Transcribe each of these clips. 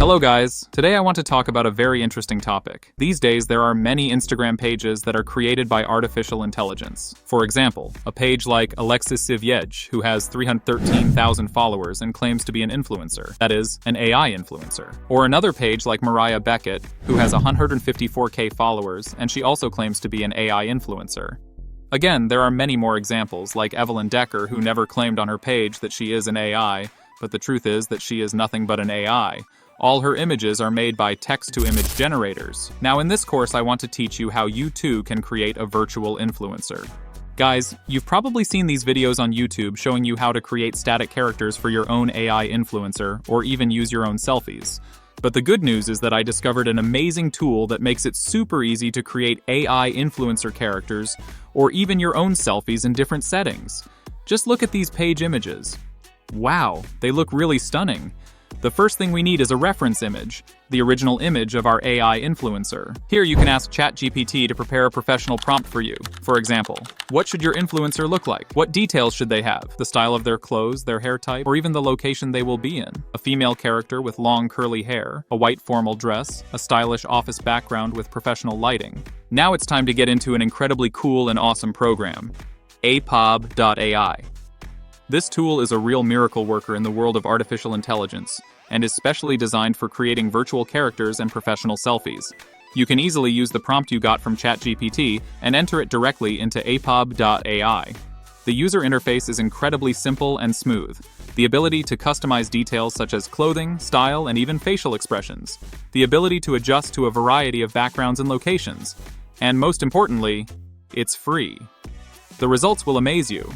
Hello guys, today I want to talk about a very interesting topic. These days there are many Instagram pages that are created by artificial intelligence. For example, a page like Alexis Sivyej, who has 313,000 followers and claims to be an influencer, that is, an AI influencer. Or another page like Mariah Beckett, who has 154k followers and she also claims to be an AI influencer. Again, there are many more examples like Evelyn Decker, who never claimed on her page that she is an AI, but the truth is that she is nothing but an AI. All her images are made by text-to-image generators. Now in this course I want to teach you how you too can create a virtual influencer. Guys, you've probably seen these videos on YouTube showing you how to create static characters for your own AI influencer, or even use your own selfies. But the good news is that I discovered an amazing tool that makes it super easy to create AI influencer characters, or even your own selfies in different settings. Just look at these page images. Wow, they look really stunning. The first thing we need is a reference image, the original image of our AI influencer. Here you can ask ChatGPT to prepare a professional prompt for you. For example, what should your influencer look like? What details should they have? The style of their clothes, their hair type, or even the location they will be in. A female character with long curly hair, a white formal dress, a stylish office background with professional lighting. Now it's time to get into an incredibly cool and awesome program, Apob AI. This tool is a real miracle worker in the world of artificial intelligence, and is specially designed for creating virtual characters and professional selfies. You can easily use the prompt you got from ChatGPT and enter it directly into Apob AI. The user interface is incredibly simple and smooth. The ability to customize details such as clothing, style, and even facial expressions. The ability to adjust to a variety of backgrounds and locations. And most importantly, it's free. The results will amaze you.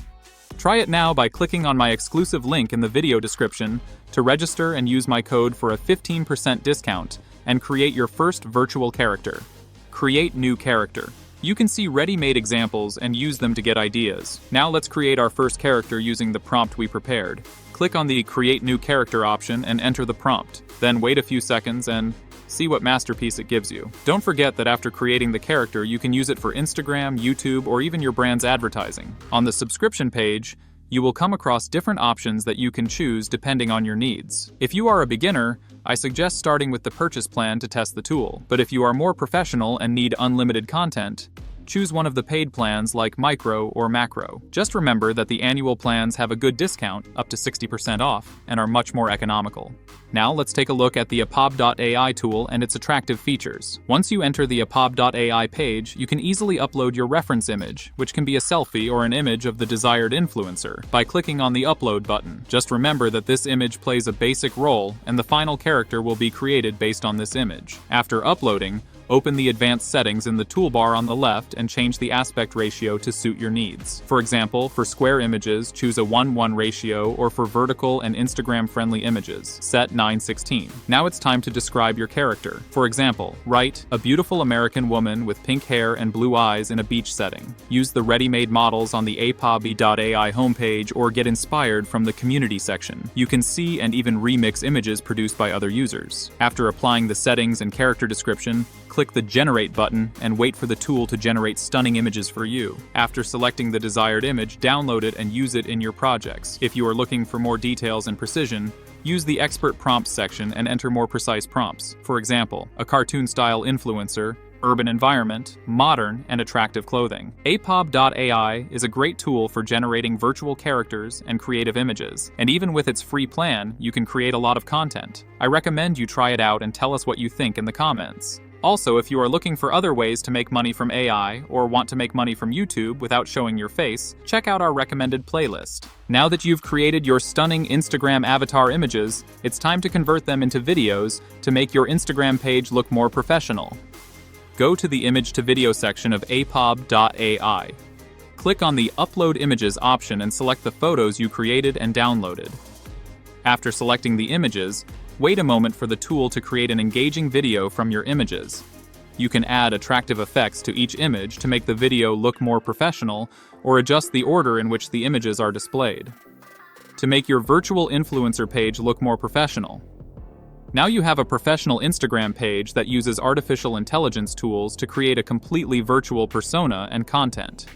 Try it now by clicking on my exclusive link in the video description to register and use my code for a 15% discount and create your first virtual character. Create new character. You can see ready-made examples and use them to get ideas. Now let's create our first character using the prompt we prepared. Click on the Create New Character option and enter the prompt. Then wait a few seconds and see what masterpiece it gives you. Don't forget that after creating the character, you can use it for Instagram, YouTube, or even your brand's advertising. On the subscription page, you will come across different options that you can choose depending on your needs. If you are a beginner, I suggest starting with the purchase plan to test the tool. But if you are more professional and need unlimited content, choose one of the paid plans like Micro or Macro. Just remember that the annual plans have a good discount, up to 60% off, and are much more economical. Now let's take a look at the Apob AI tool and its attractive features. Once you enter the Apob AI page, you can easily upload your reference image, which can be a selfie or an image of the desired influencer, by clicking on the Upload button. Just remember that this image plays a basic role, and the final character will be created based on this image. After uploading, open the advanced settings in the toolbar on the left and change the aspect ratio to suit your needs. For example, for square images, choose a 1:1 ratio, or for vertical and Instagram-friendly images, set 9:16. Now it's time to describe your character. For example, write, a beautiful American woman with pink hair and blue eyes in a beach setting. Use the ready-made models on the Apob AI homepage or get inspired from the community section. You can see and even remix images produced by other users. After applying the settings and character description, click the Generate button and wait for the tool to generate stunning images for you. After selecting the desired image, download it and use it in your projects. If you are looking for more details and precision, use the Expert Prompts section and enter more precise prompts. For example, a cartoon-style influencer, urban environment, modern, and attractive clothing. Apob AI is a great tool for generating virtual characters and creative images, and even with its free plan, you can create a lot of content. I recommend you try it out and tell us what you think in the comments. Also, if you are looking for other ways to make money from AI, or want to make money from YouTube without showing your face, check out our recommended playlist. Now that you've created your stunning Instagram avatar images, it's time to convert them into videos to make your Instagram page look more professional. Go to the Image to Video section of Apob AI. Click on the Upload Images option and select the photos you created and downloaded. After selecting the images, wait a moment for the tool to create an engaging video from your images. You can add attractive effects to each image to make the video look more professional, or adjust the order in which the images are displayed to make your virtual influencer page look more professional. Now you have a professional Instagram page that uses artificial intelligence tools to create a completely virtual persona and content.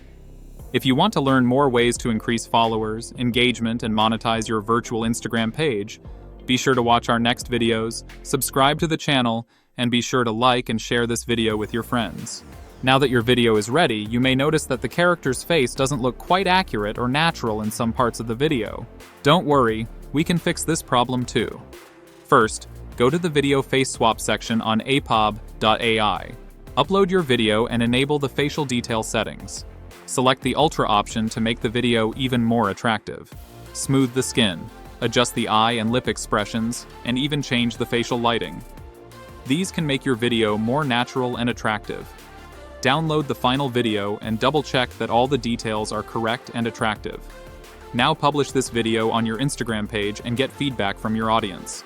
If you want to learn more ways to increase followers, engagement, and monetize your virtual Instagram page, Be sure to watch our next videos, subscribe to the channel, and be sure to like and share this video with your friends. Now that your video is ready, you may notice that the character's face doesn't look quite accurate or natural in some parts of the video. Don't worry, we can fix this problem too. First, go to the video face swap section on Apob AI. Upload your video and enable the facial detail settings. Select the Ultra option to make the video even more attractive. Smooth the skin, adjust the eye and lip expressions, and even change the facial lighting. These can make your video more natural and attractive. Download the final video and double-check that all the details are correct and attractive. Now publish this video on your Instagram page and get feedback from your audience.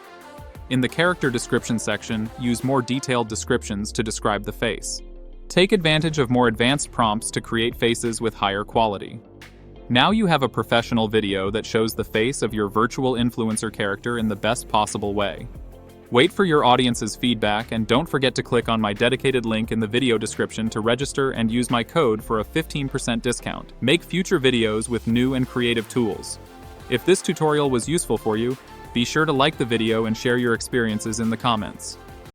In the character description section, use more detailed descriptions to describe the face. Take advantage of more advanced prompts to create faces with higher quality. Now you have a professional video that shows the face of your virtual influencer character in the best possible way. Wait for your audience's feedback and don't forget to click on my dedicated link in the video description to register and use my code for a 15% discount. Make future videos with new and creative tools. If this tutorial was useful for you, be sure to like the video and share your experiences in the comments.